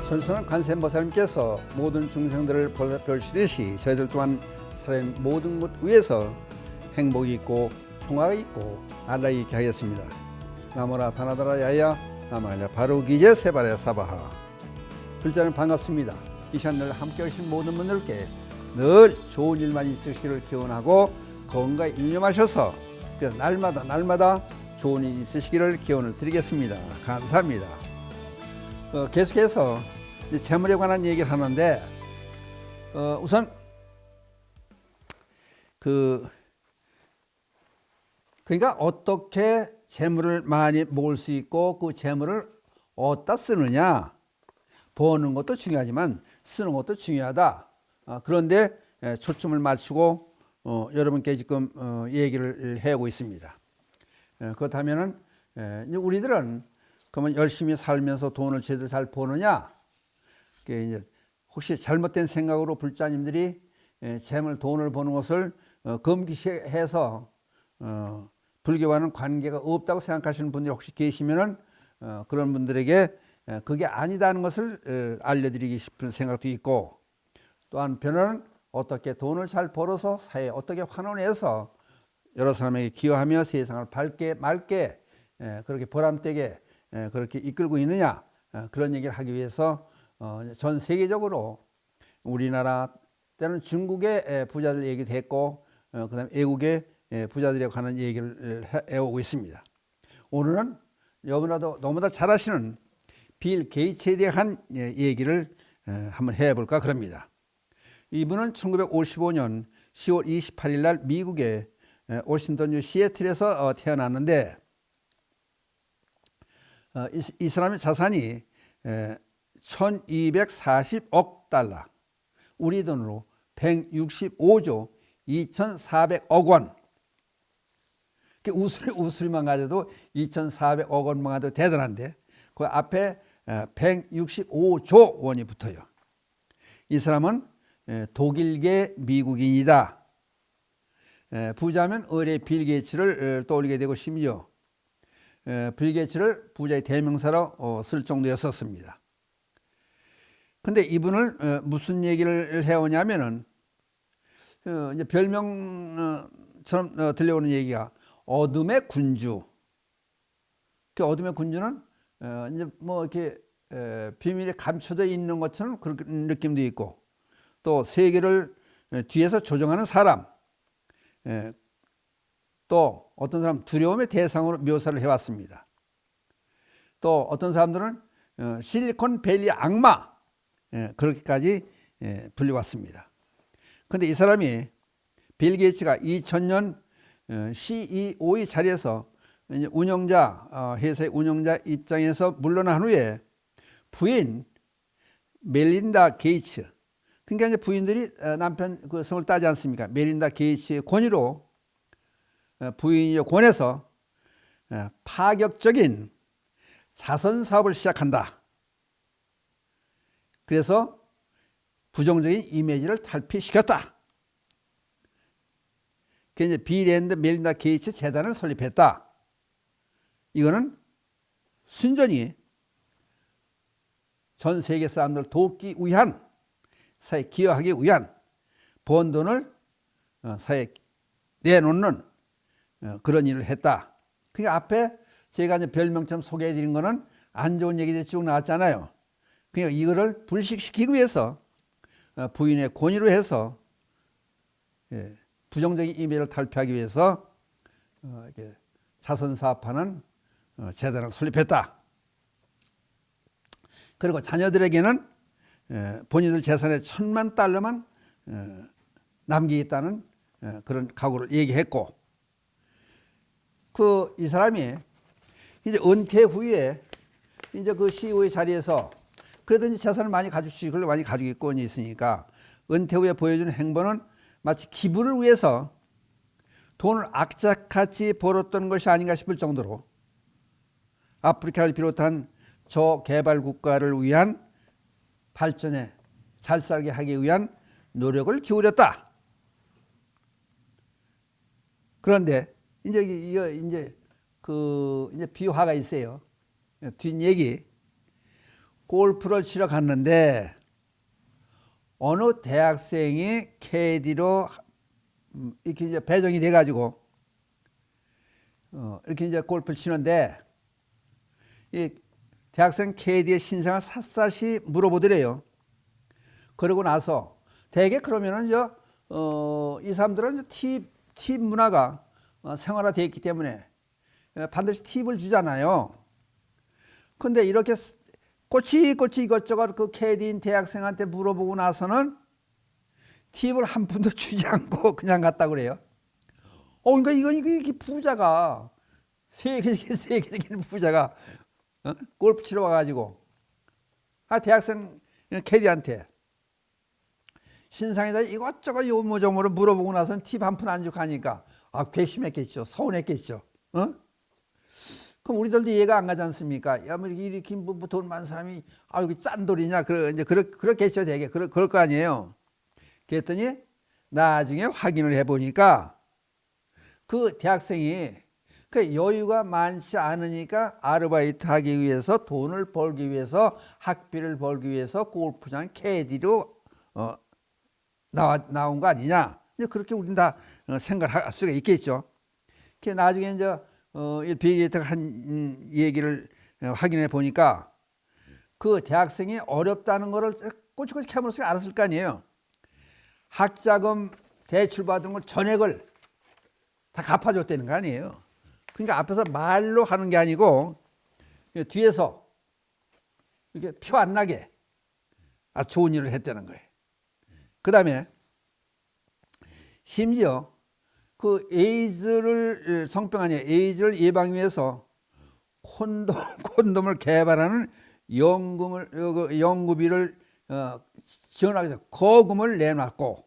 선선한 관세음보살님께서 모든 중생들을 보시듯이 저희들 또한 살아있는 모든 것 위에서 행복이 있고 평화가 있고 안락이 있게 하겠습니다. 나무라 다나다라 야야 나마야 바로기제 세바라 사바하. 불자는 반갑습니다. 이 시간 늘 함께 하신 모든 분들께 늘 좋은 일만 있으시기를 기원하고 건강에 일념하셔서 날마다 좋은 일 있으시기를 기원을 드리겠습니다. 감사합니다. 계속해서 재물에 관한 얘기를 하는데 우선 그러니까 어떻게 재물을 많이 모을 수 있고 그 재물을 어디다 쓰느냐, 버는 것도 중요하지만 쓰는 것도 중요하다. 그런데 초점을 맞추고 여러분께 지금 얘기를 해오고 있습니다. 그렇다면은 우리들은 그러면 열심히 살면서 돈을 제대로 잘 버느냐? 이제 혹시 잘못된 생각으로 불자님들이 재물 돈을 버는 것을 금기시해서 불교와는 관계가 없다고 생각하시는 분들이 혹시 계시면은 그런 분들에게 그게 아니다는 것을 알려드리고 싶은 생각도 있고, 또 한편은 어떻게 돈을 잘 벌어서 사회에 어떻게 환원해서 여러 사람에게 기여하며 세상을 밝게 맑게 그렇게 보람되게 그렇게 이끌고 있느냐, 그런 얘기를 하기 위해서 전 세계적으로 우리나라 때는 중국의 부자들 얘기도 했고 그다음에 외국의 부자들에 관한 얘기를 해오고 있습니다. 오늘은 너무나 잘 아시는 빌 게이츠에 대한 얘기를 한번 해볼까 그럽니다. 이분은 1955년 10월 28일 날 미국의 워싱턴주 시애틀에서 태어났는데 이 사람의 자산이 1240억 달러, 우리 돈으로 165조 2400억 원. 우수리만 가져도 2400억 원만 가도 대단한데 그 앞에 165조 원이 붙어요. 이 사람은 독일계 미국인이다. 부자면 의뢰 빌 게이츠를 떠올리게 되고 심지어 빌 게이츠를 부자의 대명사로 쓸 정도였었습니다. 근데 이분을 무슨 얘기를 해오냐면은 이제 별명처럼 들려오는 얘기가 어둠의 군주. 그 어둠의 군주는 이제 뭐 이렇게 비밀에 감춰져 있는 것처럼 그런 느낌도 있고, 또 세계를 뒤에서 조종하는 사람, 또 어떤 사람 두려움의 대상으로 묘사를 해왔습니다. 또 어떤 사람들은 실리콘밸리 악마, 그렇게까지 불려왔습니다. 그런데 이 사람이 빌 게이츠가 2000년 CEO의 자리에서 이제 회사의 운영자 입장에서 물러난 후에 부인 멜린다 게이츠, 그러니까 이제 부인들이 남편 그 성을 따지 않습니까? 멜린다 게이츠의 권유로 부인이 권해서 파격적인 자선 사업을 시작한다. 그래서 부정적인 이미지를 탈피시켰다. 그래서 이제 빌 앤드 멜린다 게이츠 재단을 설립했다. 이거는 순전히 전 세계 사람들 돕기 위한, 사회에 기여하기 위한, 번 돈을 사회에 내놓는 그런 일을 했다. 그러니까 앞에 제가 이제 별명처럼 소개해 드린 거는 안 좋은 얘기들이 쭉 나왔잖아요. 그러니까 이거를 불식시키기 위해서 부인의 권유로 해서 부정적인 이미지를 탈피하기 위해서 자선 사업하는 재단을 설립했다. 그리고 자녀들에게는 본인들 재산의 $10,000만 남기겠다는 그런 각오를 얘기했고, 이 사람이 이제 은퇴 후에 이제 그 CEO의 자리에서 그래도 이제 재산을 많이 가지고 있고 있으니까 은퇴 후에 보여주는 행보는 마치 기부를 위해서 돈을 악착같이 벌었던 것이 아닌가 싶을 정도로 아프리카를 비롯한 저개발 국가를 위한 발전에 잘 살게 하기 위한 노력을 기울였다. 그런데 이제 비화가 있어요. 뒷얘기. 골프를 치러 갔는데 어느 대학생이 캐디로 이렇게 이제 배정이 돼가지고 이렇게 이제 골프를 치는데 이 대학생 캐디의 신상을 샅샅이 물어보더래요. 그러고 나서 대개 그러면은 이 사람들은 팁 문화가 생활화되어 있기 때문에 반드시 팁을 주잖아요. 근데 이렇게 꼬치꼬치 이것저것 그 캐디인 대학생한테 물어보고 나서는 팁을 한 푼도 주지 않고 그냥 갔다 그래요. 그러니까 이렇게 부자가 세계적인 부자가 골프 치러 와가지고 대학생 캐디한테 신상에다 이것저것 요모조모로 물어보고 나서는 팁 한 푼 안 주고 가니까 괘씸했겠죠. 서운했겠죠. 그럼 우리들도 이해가 안 가지 않습니까? 야, 뭐 이렇게 돈 많은 사람이 여기 짠돌이냐? 이제 그렇겠죠, 되게 그럴 거 아니에요. 그랬더니 나중에 확인을 해보니까 그 대학생이 그 여유가 많지 않으니까 아르바이트 하기 위해서 돈을 벌기 위해서 학비를 벌기 위해서 골프장 캐디로 나온 거 아니냐? 이제 그렇게 우리는 다 생각할 수가 있겠죠. 그 나중에 이제 빌게이트가 한 얘기를 확인해 보니까 그 대학생이 어렵다는 거를 꼬치꼬치 캐물어서 알았을 거 아니에요. 학자금 대출 받은 걸 전액을 다 갚아줬다는 거 아니에요. 그러니까 앞에서 말로 하는 게 아니고 뒤에서 이렇게 표 안 나게 아주 좋은 일을 했다는 거예요. 그 다음에 심지어 그 에이즈를 성병 아니에요. 에이즈를 예방 위해서 콘돔을 개발하는 연구비를 지원하기 위해서 거금을 내놨고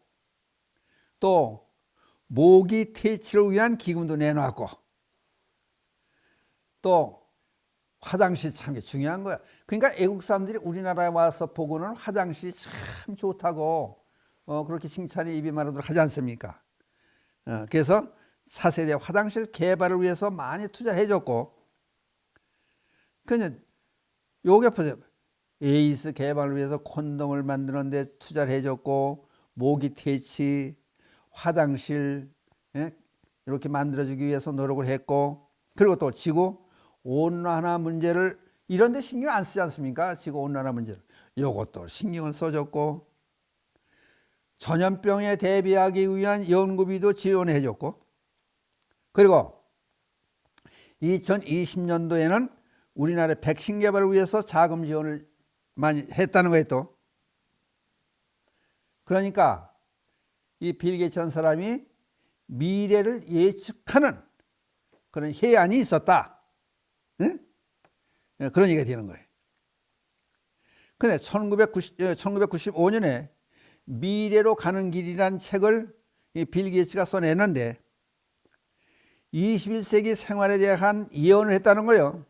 또 모기 퇴치를 위한 기금도 내놨고 또 화장실 참 중요한 거야. 그러니까 애국 사람들이 우리나라에 와서 보고는 화장실이 참 좋다고 그렇게 칭찬이 입이 마르도록 하지 않습니까? 그래서 차세대 화장실 개발을 위해서 많이 투자해 줬고 그냥 요게 보세요. 에이스 개발을 위해서 콘돔을 만드는 데 투자를 해 줬고 모기 퇴치, 화장실 이렇게 만들어 주기 위해서 노력을 했고 그리고 또 지구 온난화 문제를 이런 데 신경 안 쓰지 않습니까? 지구 온난화 문제를. 요것도 신경을 써줬고 전염병에 대비하기 위한 연구비도 지원해 줬고 그리고 2020년도에는 우리나라 백신 개발을 위해서 자금 지원을 많이 했다는 거예요 또. 그러니까 이 빌 게이츠 한 사람이 미래를 예측하는 그런 해안이 있었다. 네? 그런 얘기가 되는 거예요. 근데 1995년에 미래로 가는 길이라는 책을 빌 게이츠가 써냈는데 21세기 생활에 대한 예언을 했다는 거예요.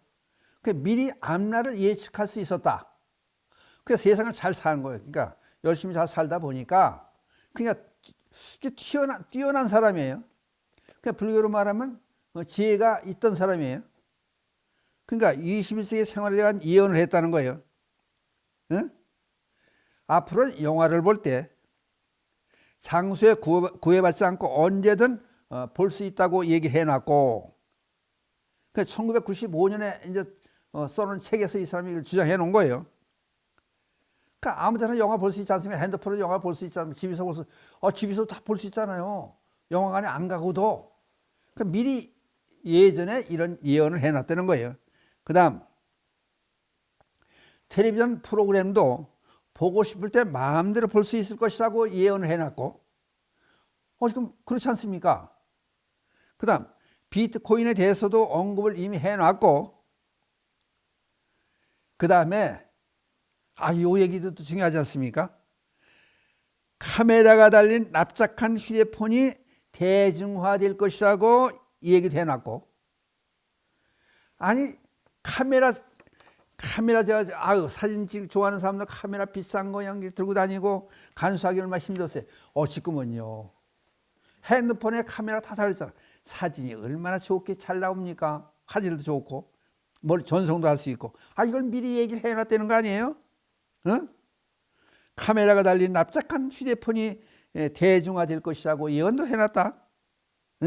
미리 앞날을 예측할 수 있었다. 그래서 세상을 잘 사는 거예요. 그러니까 열심히 잘 살다 보니까 그러니까 뛰어난 사람이에요. 그러니까 불교로 말하면 지혜가 있던 사람이에요. 그러니까 21세기 생활에 대한 예언을 했다는 거예요. 응? 앞으로 영화를 볼 때 장소에 구애받지 않고 언제든 볼 수 있다고 얘기해 놨고 1995년에 이제 써놓은 책에서 이 사람이 이걸 주장해 놓은 거예요. 그러니까 아무 데나 영화 볼 수 있지 않습니까? 핸드폰으로 영화 볼 수 있잖아요. 집에서 집에서 다 볼 수 있잖아요. 영화관에 안 가고도. 그러니까 미리 예전에 이런 예언을 해놨다는 거예요. 그 다음 텔레비전 프로그램도 보고 싶을 때 마음대로 볼 수 있을 것이라고 예언을 해놨고 지금 그렇지 않습니까? 그 다음 비트코인에 대해서도 언급을 이미 해놨고 그 다음에 요 얘기도 또 중요하지 않습니까? 카메라가 달린 납작한 휴대폰이 대중화될 것이라고 얘기도 해놨고 아니 카메라 제가 사진 찍 좋아하는 사람들 카메라 비싼 거 양기 들고 다니고 간수하기 얼마나 힘들었어요. 지금은요 핸드폰에 카메라 다 달렸잖아. 사진이 얼마나 좋게 잘 나옵니까? 화질도 좋고 뭘 전송도 할 수 있고. 아, 이걸 미리 얘기를 해놨다는 거 아니에요? 어? 카메라가 달린 납작한 휴대폰이 대중화될 것이라고 예언도 해놨다. 어?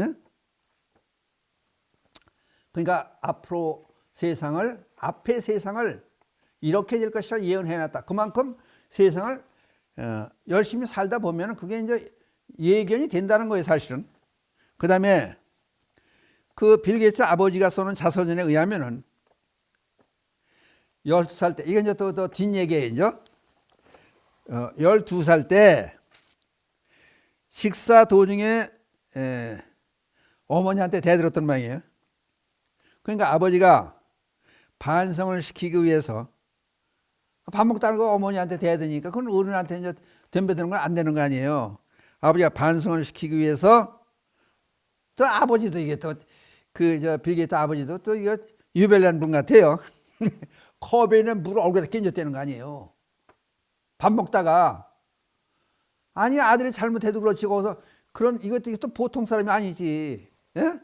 그러니까 앞으로 세상을, 앞의 세상을 이렇게 될 것이라 예언해놨다. 그만큼 세상을 열심히 살다 보면 그게 이제 예견이 된다는 거예요, 사실은. 그 다음에 그 빌 게이츠 아버지가 써놓은 자서전에 의하면은 12살 때, 이게 이제 또 뒷얘기예요. 12살 때 식사 도중에 어머니한테 대들었던 모양이에요. 그러니까 아버지가 반성을 시키기 위해서 밥 먹다가 어머니한테 대드니까 그건 어른한테 이제 덤벼드는 건 안 되는 거 아니에요. 아버지가 반성을 시키기 위해서 또 아버지도 이게 또 빌 게이츠 아버지도 또 이거 유별난 분 같아요. 컵에 있는 물을 얼굴에다 끼얹었다는 거 아니에요. 밥 먹다가 아니 아들이 잘못해도 그렇지 거기서 그런 이것도 또 보통 사람이 아니지. 예?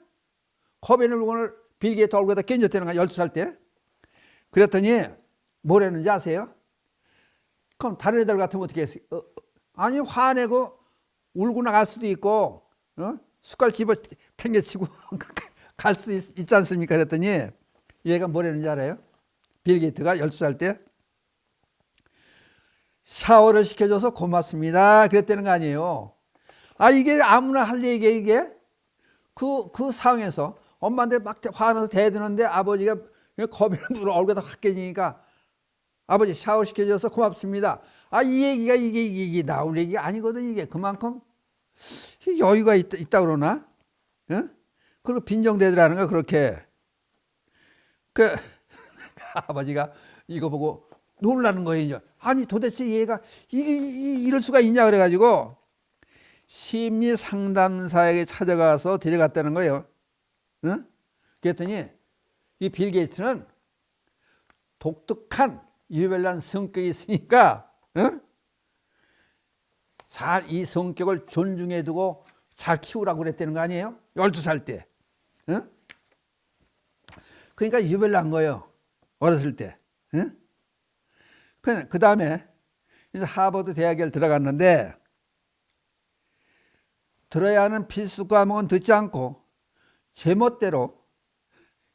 컵에 있는 물건을 빌 게이츠 얼굴에다 끼얹었다는 거야 12살 때. 그랬더니 뭐랬는지 아세요? 그럼 다른 애들 같으면 어떻게 했어요? 아니 화내고 울고 나갈 수도 있고 숟갈 집어 팽개치고 갈 수 있지 않습니까? 그랬더니 얘가 뭐랬는지 알아요? 빌 게이츠가 12살 때 샤워를 시켜줘서 고맙습니다 그랬다는 거 아니에요. 아 이게 아무나 할 얘기예요 이게? 그 상황에서 엄마한테 막 화나서 대드는데 아버지가 겁에 물을 얼굴에다 확 깨지니까 아버지 샤워 시켜줘서 고맙습니다. 아 이 얘기가 이게 나올 얘기가 아니거든. 이게 그만큼 여유가 있다 그러나? 어? 그리고 빈정대더라는 거 그렇게. 아버지가 이거 보고 놀라는 거예요. 이제. 아니 도대체 얘가 이럴 수가 있냐 그래가지고 심리 상담사에게 찾아가서 데려갔다는 거예요. 어? 그랬더니 이 빌 게이츠는 독특한 유별난 성격이 있으니까 잘 이 성격을 존중해 두고 잘 키우라고 그랬다는 거 아니에요? 12살 때. 그러니까 유별난 거예요. 어렸을 때. 그 다음에 이제 하버드 대학에 들어갔는데 들어야 하는 필수 과목은 듣지 않고 제멋대로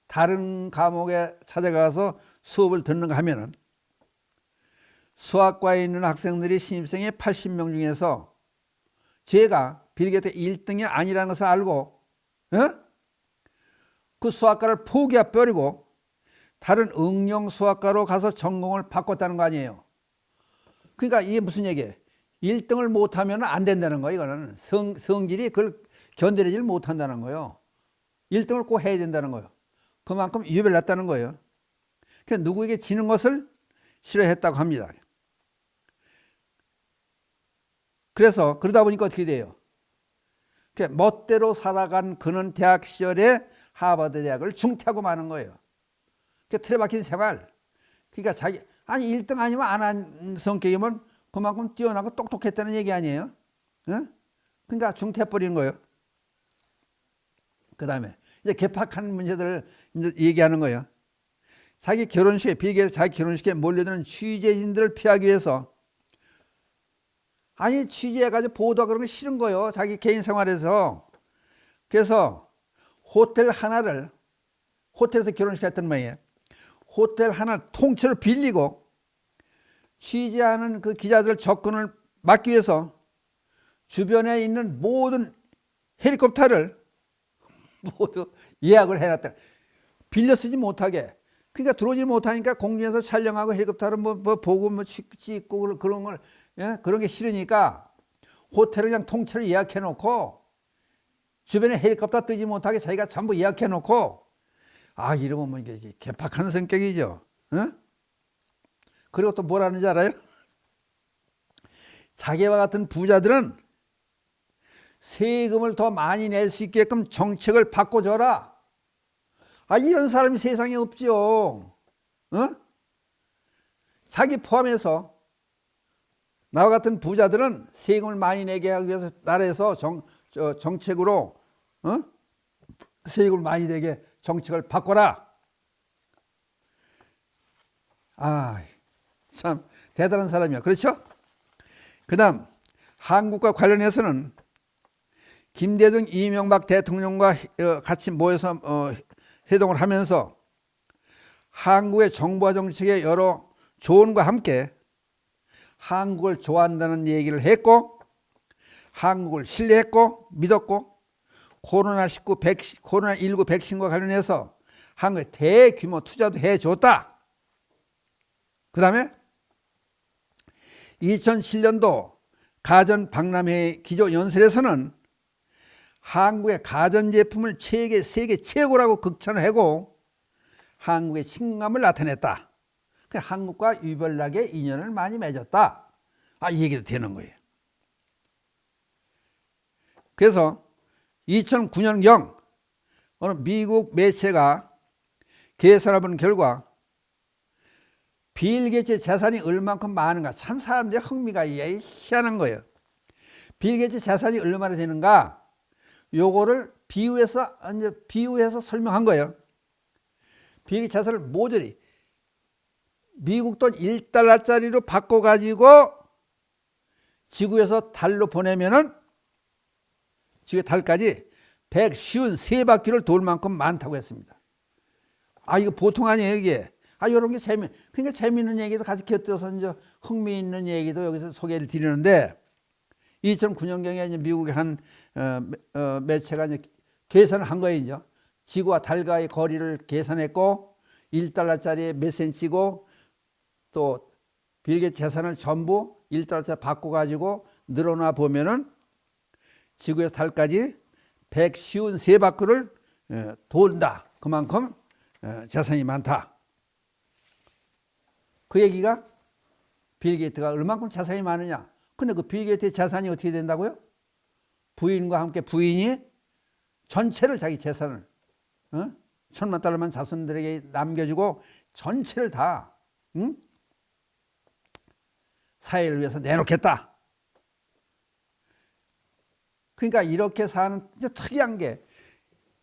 다른 과목에 찾아가서 수업을 듣는가 하면은 수학과에 있는 학생들이 신입생의 80명 중에서 제가 빌 게이츠 1등이 아니라는 것을 알고 그 수학과를 포기해버리고 다른 응용 수학과로 가서 전공을 바꿨다는 거 아니에요. 그러니까 이게 무슨 얘기예요? 1등을 못하면 안 된다는 거예요. 이거는 성질이 그걸 견뎌내질 못한다는 거예요. 1등을 꼭 해야 된다는 거예요. 그만큼 유별났다는 거예요. 그러니까 누구에게 지는 것을 싫어했다고 합니다. 그래서 그러다 보니까 어떻게 돼요? 멋대로 살아간 그는 대학 시절에 하버드 대학을 중퇴하고 마는 거예요. 틀에 박힌 생활. 그러니까 자기 아니 1등 아니면 안 한 성격이면 그만큼 뛰어나고 똑똑했다는 얘기 아니에요? 그러니까 중퇴해버리는 거예요. 그 다음에 이제 개팍한 문제들을 이제 얘기하는 거예요. 자기 결혼식에 빌 게이츠 자기 결혼식에 몰려드는 취재진들을 피하기 위해서 아니 취재해가지고 보도하고 그런 거 싫은 거예요. 자기 개인 생활에서. 그래서 호텔에서 결혼식 했던 모양이에요. 호텔 하나 통째로 빌리고 취재하는 그 기자들 접근을 막기 위해서 주변에 있는 모든 헬리콥터를 모두 예약을 해놨다. 빌려 쓰지 못하게. 그러니까 들어오지 못하니까 공중에서 촬영하고 헬리콥터를 뭐 보고 뭐 찍고 그런 걸 그런 게 싫으니까 호텔을 그냥 통째로 예약해 놓고 주변에 헬리콥터 뜨지 못하게 자기가 전부 예약해 놓고 이러면 뭐 이게 개팍한 성격이죠. 그리고 또 뭐라는지 알아요? 자기와 같은 부자들은 세금을 더 많이 낼 수 있게끔 정책을 바꿔줘라. 이런 사람이 세상에 없지요. 자기 포함해서 나와 같은 부자들은 세금을 많이 내게 하기 위해서 나라에서 정책으로 세금을 많이 내게 정책을 바꿔라. 아, 참 대단한 사람이야. 그렇죠? 그 다음 한국과 관련해서는 김대중 이명박 대통령과 같이 모여서 회동을 하면서 한국의 정부와 정책의 여러 조언과 함께 한국을 좋아한다는 얘기를 했고, 한국을 신뢰했고 믿었고, 코로나19 백신과 관련해서 한국에 대규모 투자도 해줬다. 그 다음에 2007년도 가전박람회 기조연설에서는 한국의 가전제품을 세계 최고라고 극찬을 하고 한국의 친근감을 나타냈다. 한국과 유별나게 인연을 많이 맺었다. 이 얘기도 되는 거예요. 그래서 2009년경 어느 미국 매체가 계산해 본 결과 빌 게이츠의 재산이 얼만큼 많은가, 참 사람들의 흥미가 희한한 거예요. 빌 게이츠 재산이 얼마나 되는가, 요거를 비유해서 설명한 거예요. 빌 게이츠 재산을 모조리 미국 돈 1달러짜리로 바꿔가지고 지구에서 달로 보내면은 지구 달까지 153바퀴를 돌 만큼 많다고 했습니다. 이거 보통 아니에요, 이게. 이런 게 그러니까 재미있는 얘기도 같이 곁들여서 이제 흥미있는 얘기도 여기서 소개를 드리는데, 2009년경에 이제 미국의 한 매체가 이제 계산을 한 거예요, 이제. 지구와 달과의 거리를 계산했고, 1달러짜리에 몇 센치고, 또 빌 게이츠 재산을 전부 1달러짜리 바꿔가지고 늘어나 보면은 지구에서 달까지 153바퀴를 돈다. 그만큼 재산이 많다. 그 얘기가 빌 게이츠가 얼만큼 재산이 많으냐. 근데 그 빌 게이츠의 재산이 어떻게 된다고요? 부인과 함께 부인이 전체를, 자기 재산을 $10,000만 자손들에게 남겨주고 전체를 다 사회를 위해서 내놓겠다. 그러니까 이렇게 사는 진짜 특이한 게,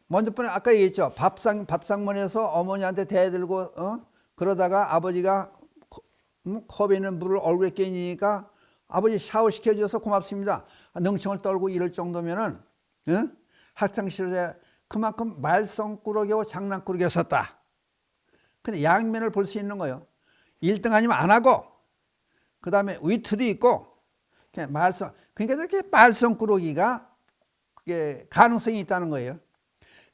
먼저 번에 아까 얘기했죠. 밥상머니에서 어머니한테 대들고 그러다가 아버지가 컵에 있는 물을 얼굴에 끼니까 아버지 샤워 시켜줘서 고맙습니다. 능청을 떨고 이럴 정도면은 학창시절에 그만큼 말썽꾸러기하고 장난꾸러기였었다. 근데 양면을 볼 수 있는 거예요. 1등 아니면 안 하고, 그 다음에 위트도 있고, 그러니까 저렇게 말썽꾸러기가 그게 가능성이 있다는 거예요.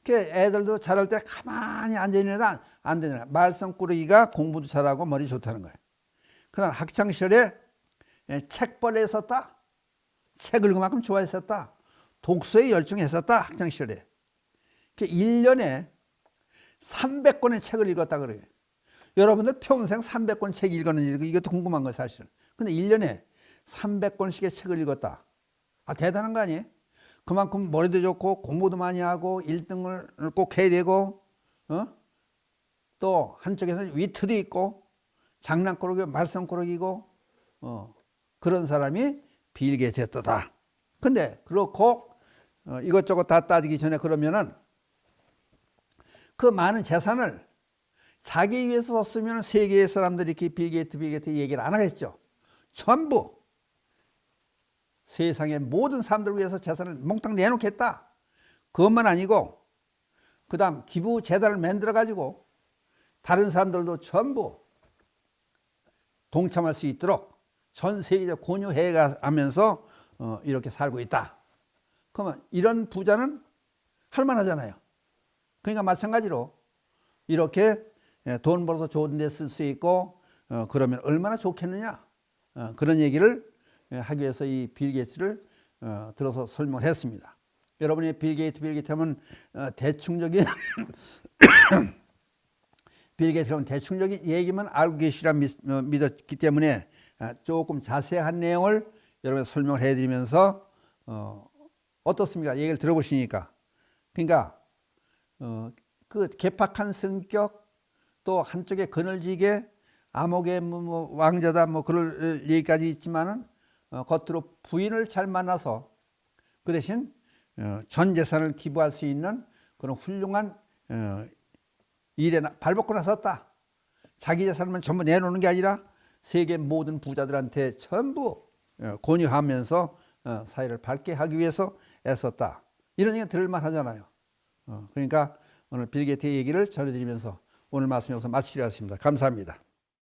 애들도 자랄 때 가만히 앉아있는 애들 안 되는 거야. 말썽꾸러기가 공부도 잘하고 머리 좋다는 거예요. 그 다음 학창시절에 책벌레 했었다. 책 읽을만큼 좋아했었다. 독서에 열중했었다. 학창시절에. 1년에 300권의 책을 읽었다 그래요. 여러분들 평생 300권 책 읽었는지 이것도 궁금한 거예요, 사실은. 근데 1년에 300권씩의 책을 읽었다. 대단한 거 아니에요? 그만큼 머리도 좋고 공부도 많이 하고 1등을 꼭 해야 되고, 또 한쪽에서는 위트도 있고 장난꾸러기, 말썽꾸러기고, 그런 사람이 빌 게이츠였다. 근데 그렇고 이것저것 다 따지기 전에 그러면은 그 많은 재산을 자기 위해서 썼으면 세계의 사람들이 이렇게 빌 게이츠 얘기를 안 하겠죠. 전부 세상의 모든 사람들을 위해서 재산을 몽땅 내놓겠다. 그것만 아니고 그 다음 기부 재단을 만들어 가지고 다른 사람들도 전부 동참할 수 있도록 전 세계적 권유해 가면서 이렇게 살고 있다. 그러면 이런 부자는 할 만하잖아요. 그러니까 마찬가지로 이렇게 돈 벌어서 좋은 데 쓸 수 있고 그러면 얼마나 좋겠느냐. 그런 얘기를 하기 위해서 이 빌 게이츠를 들어서 설명을 했습니다. 여러분이 빌 게이츠 하면 대충적인 빌 게이츠는 대충적인 얘기만 알고 계시라 믿었기 때문에 조금 자세한 내용을 여러분에 설명을 해드리면서 어떻습니까? 얘기를 들어보시니까. 그러니까 그 개팍한 성격, 또 한쪽에 그늘지게 암흑의 뭐 왕자다 뭐 그럴 얘기까지 있지만은 겉으로 부인을 잘 만나서 그 대신 전 재산을 기부할 수 있는 그런 훌륭한 일에 발벗고 나섰다. 자기 재산만 전부 내놓는 게 아니라 세계 모든 부자들한테 전부 권유하면서 사회를 밝게 하기 위해서 애썼다. 이런 얘기 들을만 하잖아요. 그러니까 오늘 빌 게이트의 얘기를 전해드리면서 오늘 말씀 여기서 마치기로 하겠습니다. 감사합니다.